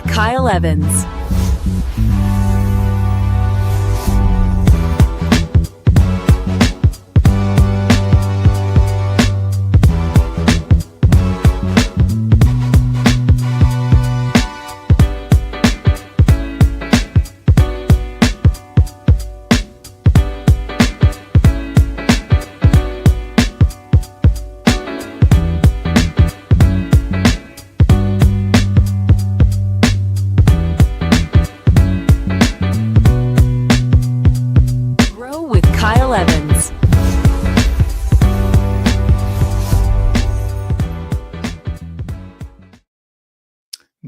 with Kyle Evans. Grow with Kyle Evans.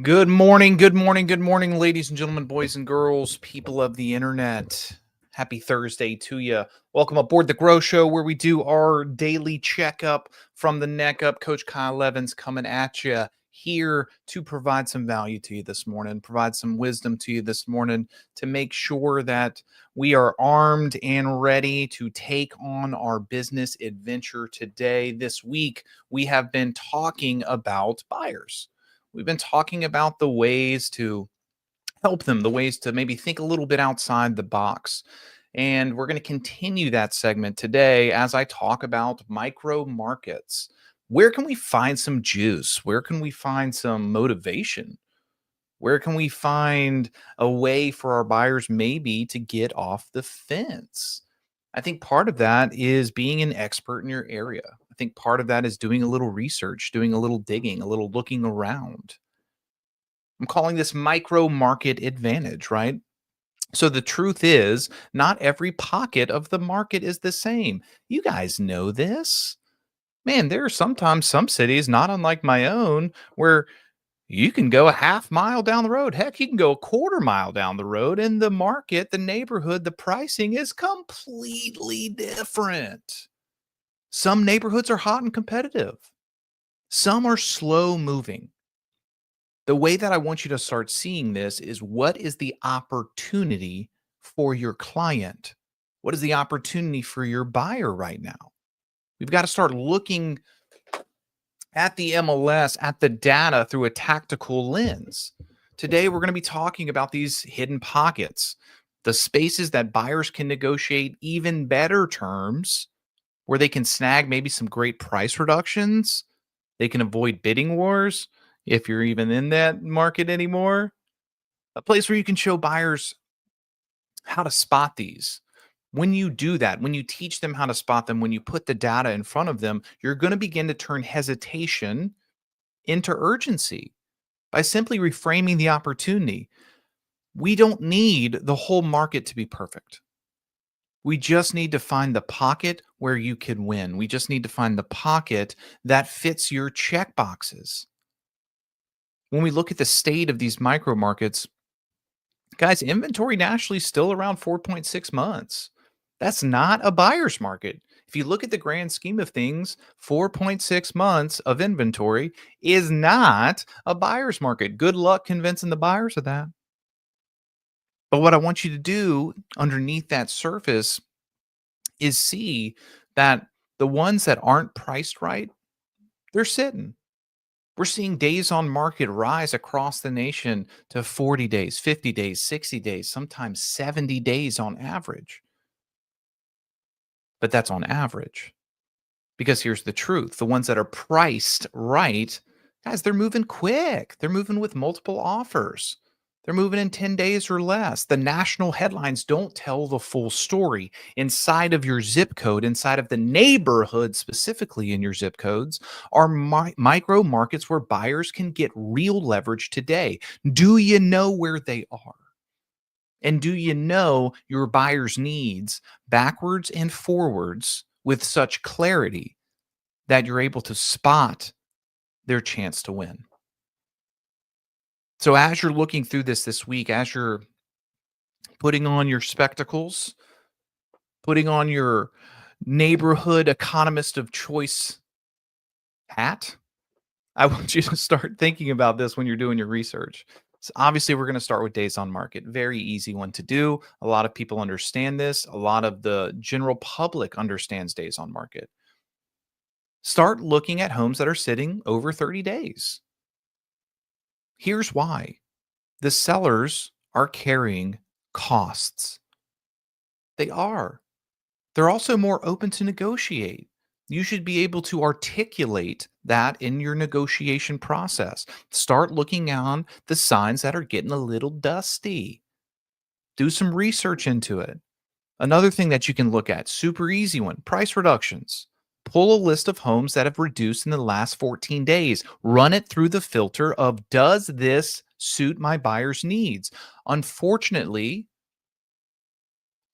Good morning, good morning, good morning, ladies and gentlemen, boys and girls, people of the internet. Happy Thursday to you. Welcome aboard the G.R.O.W show, where we do our daily checkup from the neck up. Coach Kyle Evans coming at you here to provide some value to you this morning, provide some wisdom to you this morning to make sure that we are armed and ready to take on our business adventure today. This week, we have been talking about buyers. We've been talking about the ways to help them, the ways to maybe think a little bit outside the box. And we're going to continue that segment today as I talk about micro markets. Where can we find some juice? Where can we find some motivation? Where can we find a way for our buyers maybe to get off the fence? I think part of that is being an expert in your area. I think part of that is doing a little research, doing a little digging, a little looking around. I'm calling this micro market advantage, right? So the truth is, not every pocket of the market is the same. You guys know this. Man, there are sometimes some cities, not unlike my own, where you can go a half mile down the road. Heck, you can go a quarter mile down the road, and the market, the neighborhood, the pricing is completely different. Some neighborhoods are hot and competitive. Some are slow moving. The way that I want you to start seeing this is, what is the opportunity for your client? What is the opportunity for your buyer right now? We've got to start looking at the MLS, at the data through a tactical lens. Today, we're going to be talking about these hidden pockets, the spaces that buyers can negotiate even better terms, where they can snag maybe some great price reductions. They can avoid bidding wars, if you're even in that market anymore. A place where you can show buyers how to spot these. When you do that, when you teach them how to spot them, when you put the data in front of them, you're going to begin to turn hesitation into urgency by simply reframing the opportunity. We don't need the whole market to be perfect. We just need to find the pocket where you can win. We just need to find the pocket that fits your check boxes. When we look at the state of these micro markets, guys, inventory nationally is still around 4.6 months. That's not a buyer's market. If you look at the grand scheme of things, 4.6 months of inventory is not a buyer's market. Good luck convincing the buyers of that. But what I want you to do underneath that surface is see that the ones that aren't priced right, they're sitting. We're seeing days on market rise across the nation to 40 days, 50 days, 60 days, sometimes 70 days on average. But that's on average. Because here's the truth. The ones that are priced right, guys, they're moving quick. They're moving with multiple offers. They're moving in 10 days or less. The national headlines don't tell the full story. Inside of your zip code, inside of the neighborhood, specifically in your zip codes, are micro markets where buyers can get real leverage today. Do you know where they are? And do you know your buyer's needs backwards and forwards with such clarity that you're able to spot their chance to win? So as you're looking through this week, as you're putting on your spectacles, putting on your neighborhood economist of choice hat, I want you to start thinking about this when you're doing your research. So obviously, we're going to start with days on market. Very easy one to do. A lot of people understand this. A lot of the general public understands days on market. Start looking at homes that are sitting over 30 days. Here's why. The sellers are carrying costs. They are. They're also more open to negotiate. You should be able to articulate that in your negotiation process. Start looking on the signs that are getting a little dusty. Do some research into it. Another thing that you can look at, super easy one, price reductions. Pull a list of homes that have reduced in the last 14 days. Run it through the filter of, does this suit my buyer's needs? Unfortunately,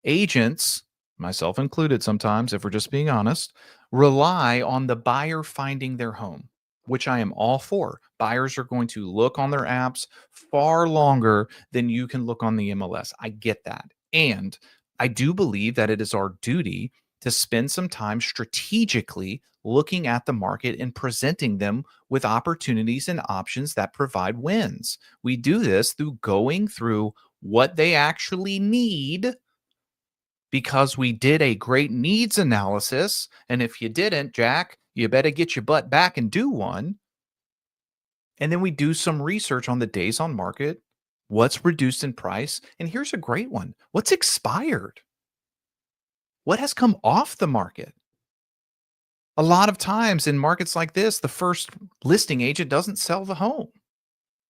agents, myself included sometimes, if we're just being honest, rely on the buyer finding their home, which I am all for. Buyers are going to look on their apps far longer than you can look on the MLS. I get that. And I do believe that it is our duty to spend some time strategically looking at the market and presenting them with opportunities and options that provide wins. We do this through going through what they actually need because we did a great needs analysis. And if you didn't, Jack, you better get your butt back and do one. And then we do some research on the days on market, what's reduced in price. And here's a great one, what's expired? What has come off the market? A lot of times in markets like this, the first listing agent doesn't sell the home.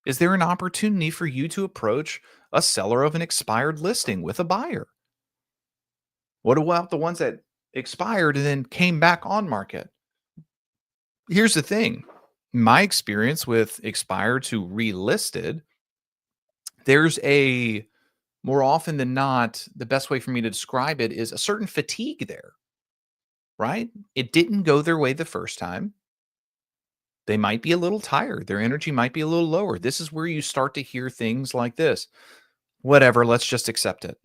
Is there an opportunity for you to approach a seller of an expired listing with a buyer? What about the ones that expired and then came back on market? Here's the thing. My experience with expired to relisted, there's a more often than not, the best way for me to describe it is a certain fatigue there, right? It didn't go their way the first time. They might be a little tired. Their energy might be a little lower. This is where you start to hear things like this. Whatever, let's just accept it.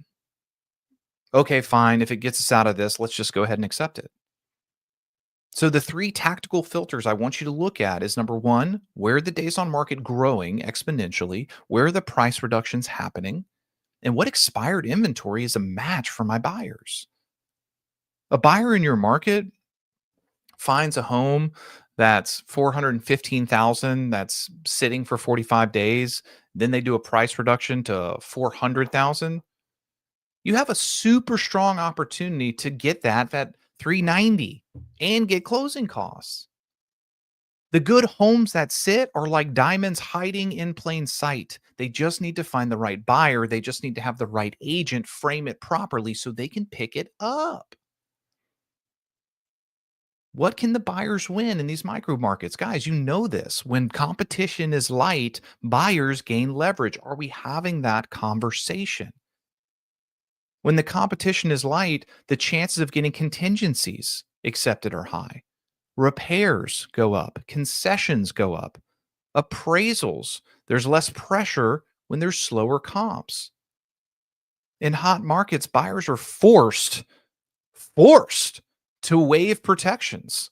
Okay, fine. If it gets us out of this, let's just go ahead and accept it. So the three tactical filters I want you to look at is number one, where are the days on market growing exponentially? Where are the price reductions happening? And what expired inventory is a match for my buyers? A buyer in your market finds a home that's 415,000 that's sitting for 45 days, then they do a price reduction to 400,000. You have a super strong opportunity to get that 390 and get closing costs. The good homes that sit are like diamonds hiding in plain sight. They just need to find the right buyer. They just need to have the right agent frame it properly so they can pick it up. What can the buyers win in these micro markets? Guys, you know this. When competition is light, buyers gain leverage. Are we having that conversation? When the competition is light, the chances of getting contingencies accepted are high. Repairs go up, concessions go up, appraisals. There's less pressure when there's slower comps. In hot markets, buyers are forced to waive protections.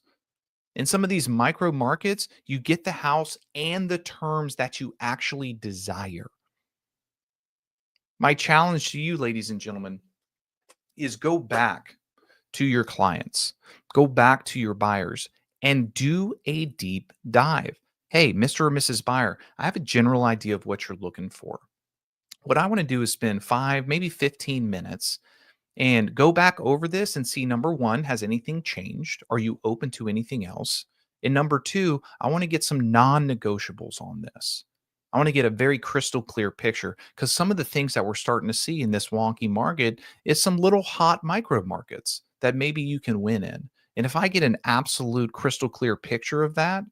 In some of these micro markets, you get the house and the terms that you actually desire. My challenge to you, ladies and gentlemen, is go back to your clients, go back to your buyers and do a deep dive. Hey, Mr. or Mrs. Buyer, I have a general idea of what you're looking for. What I want to do is spend 5, maybe 15 minutes and go back over this and see, number one, has anything changed? Are you open to anything else? And number two, I want to get some non-negotiables on this. I want to get a very crystal clear picture because some of the things that we're starting to see in this wonky market is some little hot micro markets that maybe you can win in. And if I get an absolute crystal clear picture of that,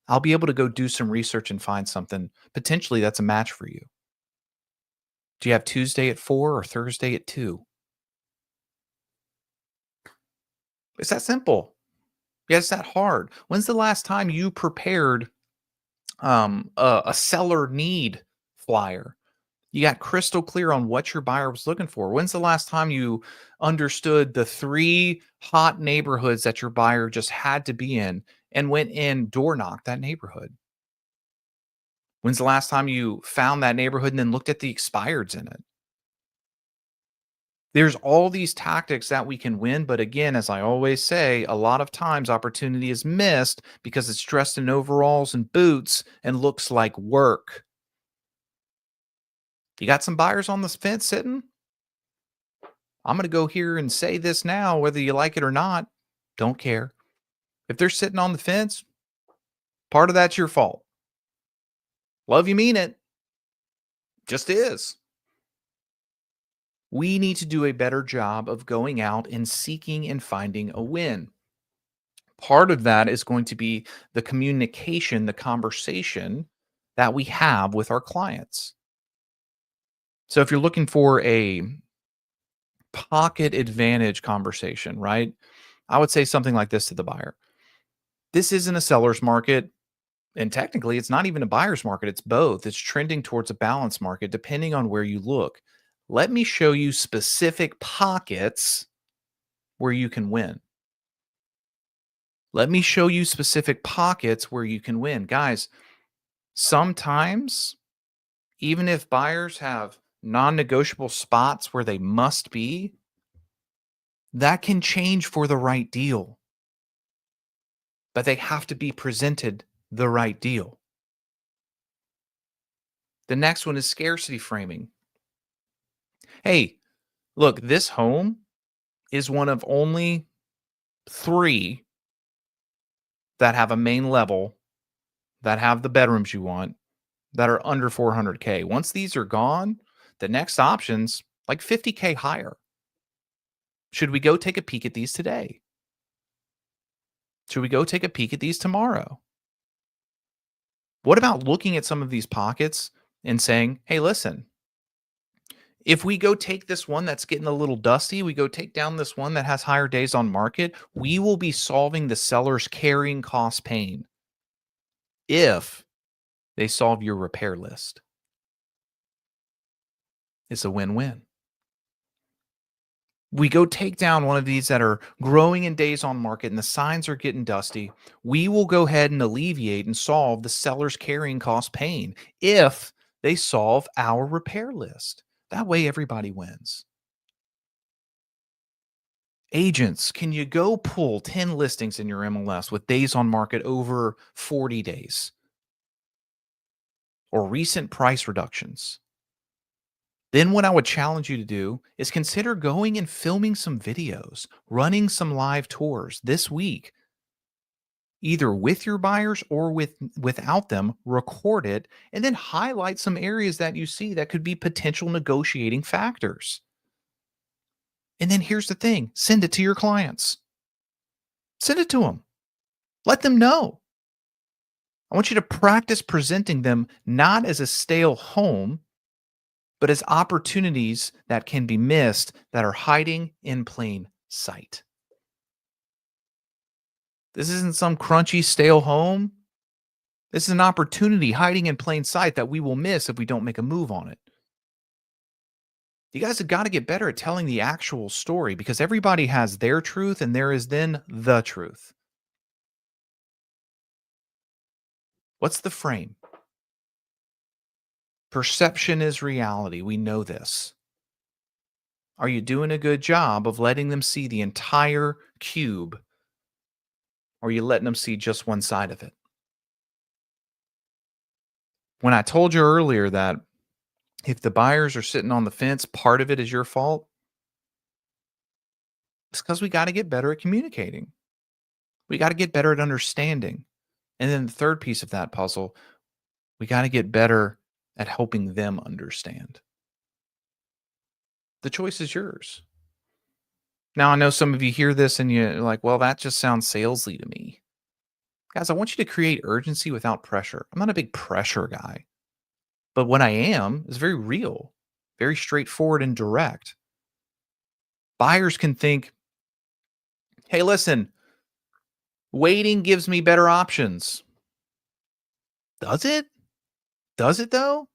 I'll be able to go do some research and find something potentially that's a match for you. Do you have Tuesday at 4 or Thursday at 2? It's that simple. Yeah, it's that hard. When's the last time you prepared a seller need flyer? You got crystal clear on what your buyer was looking for. When's the last time you understood the 3 hot neighborhoods that your buyer just had to be in and went in door knocked that neighborhood? When's the last time you found that neighborhood and then looked at the expireds in it? There's all these tactics that we can win, but again, as I always say, a lot of times opportunity is missed because it's dressed in overalls and boots and looks like work. You got some buyers on the fence sitting? I'm going to go here and say this now, whether you like it or not. Don't care. If they're sitting on the fence, part of that's your fault. Love you, mean it. Just is. We need to do a better job of going out and seeking and finding a win. Part of that is going to be the communication, the conversation that we have with our clients. So if you're looking for a pocket advantage conversation, right? I would say something like this to the buyer. This isn't a seller's market. And technically, it's not even a buyer's market. It's both. It's trending towards a balanced market, depending on where you look. Let me show you specific pockets where you can win. Let me show you specific pockets where you can win. Guys, sometimes, even if buyers have non negotiable spots where they must be, that can change for the right deal. But they have to be presented the right deal. The next one is scarcity framing. Hey, look, this home is one of only 3 that have a main level, that have the bedrooms you want, that are under 400K. Once these are gone, the next option's like 50K higher. Should we go take a peek at these today? Should we go take a peek at these tomorrow? What about looking at some of these pockets and saying, hey, listen, if we go take this one that's getting a little dusty, we go take down this one that has higher days on market, we will be solving the seller's carrying cost pain if they solve your repair list. It's a win-win. We go take down one of these that are growing in days on market and the signs are getting dusty. We will go ahead and alleviate and solve the seller's carrying cost pain if they solve our repair list. That way, everybody wins. Agents, can you go pull 10 listings in your MLS with days on market over 40 days or recent price reductions? Then what I would challenge you to do is consider going and filming some videos, running some live tours this week, either with your buyers or without them. Record it and then highlight some areas that you see that could be potential negotiating factors. And then here's the thing, send it to your clients. Send it to them. Let them know. I want you to practice presenting them not as a stale home, but as opportunities that can be missed that are hiding in plain sight. This isn't some crunchy, stale home. This is an opportunity hiding in plain sight that we will miss if we don't make a move on it. You guys have got to get better at telling the actual story because everybody has their truth and there is then the truth. What's the frame? Perception is reality. We know this. Are you doing a good job of letting them see the entire cube? Or are you letting them see just one side of it? When I told you earlier that if the buyers are sitting on the fence, part of it is your fault, it's because we got to get better at communicating. We got to get better at understanding. And then the third piece of that puzzle, we got to get better at helping them understand. The choice is yours. Now, I know some of you hear this and you're like, well, that just sounds salesy to me. Guys, I want you to create urgency without pressure. I'm not a big pressure guy, but what I am is very real, very straightforward and direct. Buyers can think, hey, listen, waiting gives me better options. Does it? Does it though?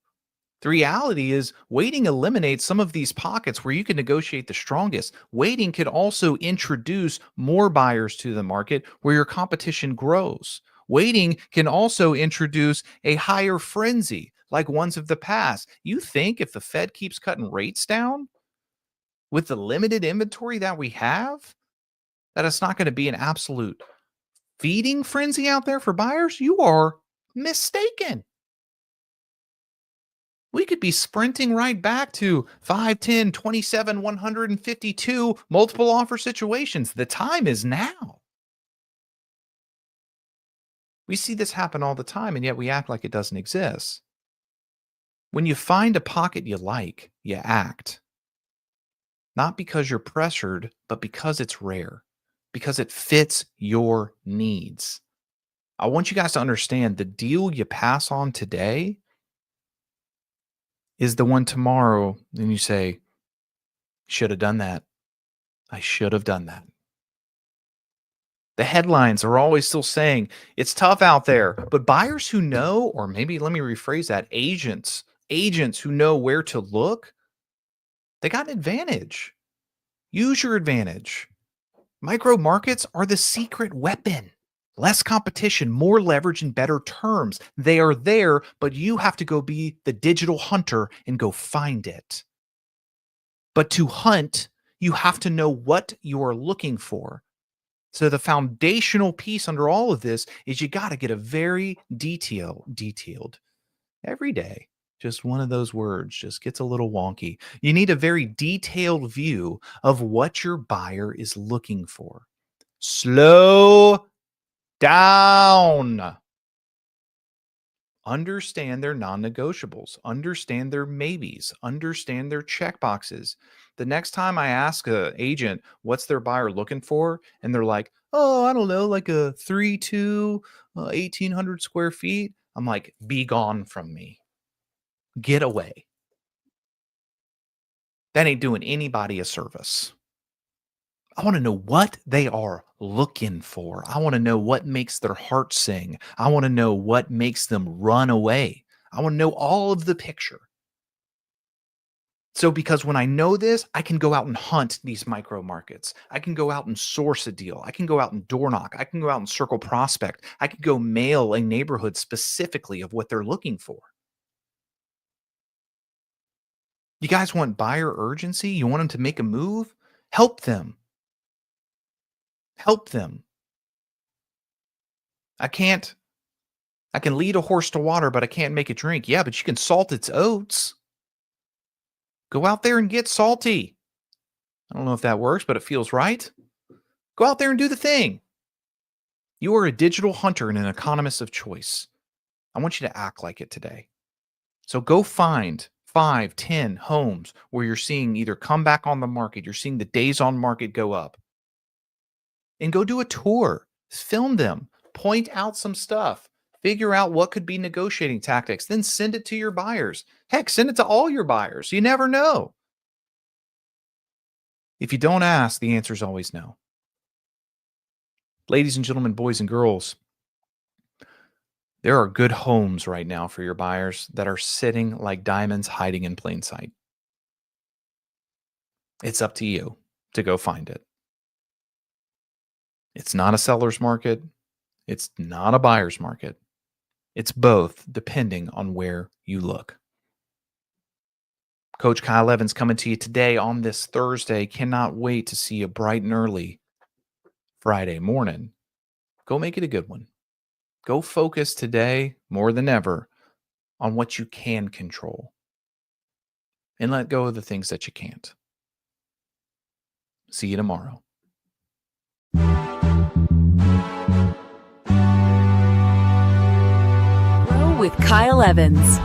The reality is waiting eliminates some of these pockets where you can negotiate the strongest. Waiting could also introduce more buyers to the market where your competition grows. Waiting can also introduce a higher frenzy like ones of the past. You think if the Fed keeps cutting rates down with the limited inventory that we have, that it's not going to be an absolute feeding frenzy out there for buyers? You are mistaken. We could be sprinting right back to 5, 10, 27, 152 multiple offer situations. The time is now. We see this happen all the time, and yet we act like it doesn't exist. When you find a pocket you like, you act. Not because you're pressured, but because it's rare, because it fits your needs. I want you guys to understand the deal you pass on today is the one tomorrow, and you say, should have done that. I should have done that. The headlines are always still saying it's tough out there, but buyers who know, or maybe let me rephrase that, agents who know where to look, they got an advantage. Use your advantage. Micro markets are the secret weapon. Less competition, more leverage, and better terms. They are there, but you have to go be the digital hunter and go find it. But to hunt, you have to know what you are looking for. So the foundational piece under all of this is you got to get a very detailed every day. Just one of those words just gets a little wonky. You need a very detailed view of what your buyer is looking for. Slow down. Understand their non-negotiables, understand their maybes, understand their checkboxes. The next time I ask a agent what's their buyer looking for, and they're like, oh, I don't know, like a 3-2, 1,800 square feet, I'm like, be gone from me. Get away. That ain't doing anybody a service. I want to know what they are looking for. I want to know what makes their heart sing. I want to know what makes them run away. I want to know all of the picture. So because when I know this, I can go out and hunt these micro markets. I can go out and source a deal. I can go out and door knock. I can go out and circle prospect. I can go mail a neighborhood specifically of what they're looking for. You guys want buyer urgency? You want them to make a move? Help them. Help them. I can lead a horse to water, but I can't make it drink. Yeah, but you can salt its oats. Go out there and get salty. I don't know if that works, but it feels right. Go out there and do the thing. You are a digital hunter and an economist of choice. I want you to act like it today. So go find 5, 10 homes where you're seeing either come back on the market, you're seeing the days on market go up. And go do a tour. Film them. Point out some stuff. Figure out what could be negotiating tactics. Then send it to your buyers. Heck, send it to all your buyers. You never know. If you don't ask, the answer is always no. Ladies and gentlemen, boys and girls, there are good homes right now for your buyers that are sitting like diamonds hiding in plain sight. It's up to you to go find it. It's not a seller's market. It's not a buyer's market. It's both, depending on where you look. Coach Kyle Evans coming to you today on this Thursday. Cannot wait to see you bright and early Friday morning. Go make it a good one. Go focus today more than ever on what you can control and let go of the things that you can't. See you tomorrow. Grow with Kyle Evans.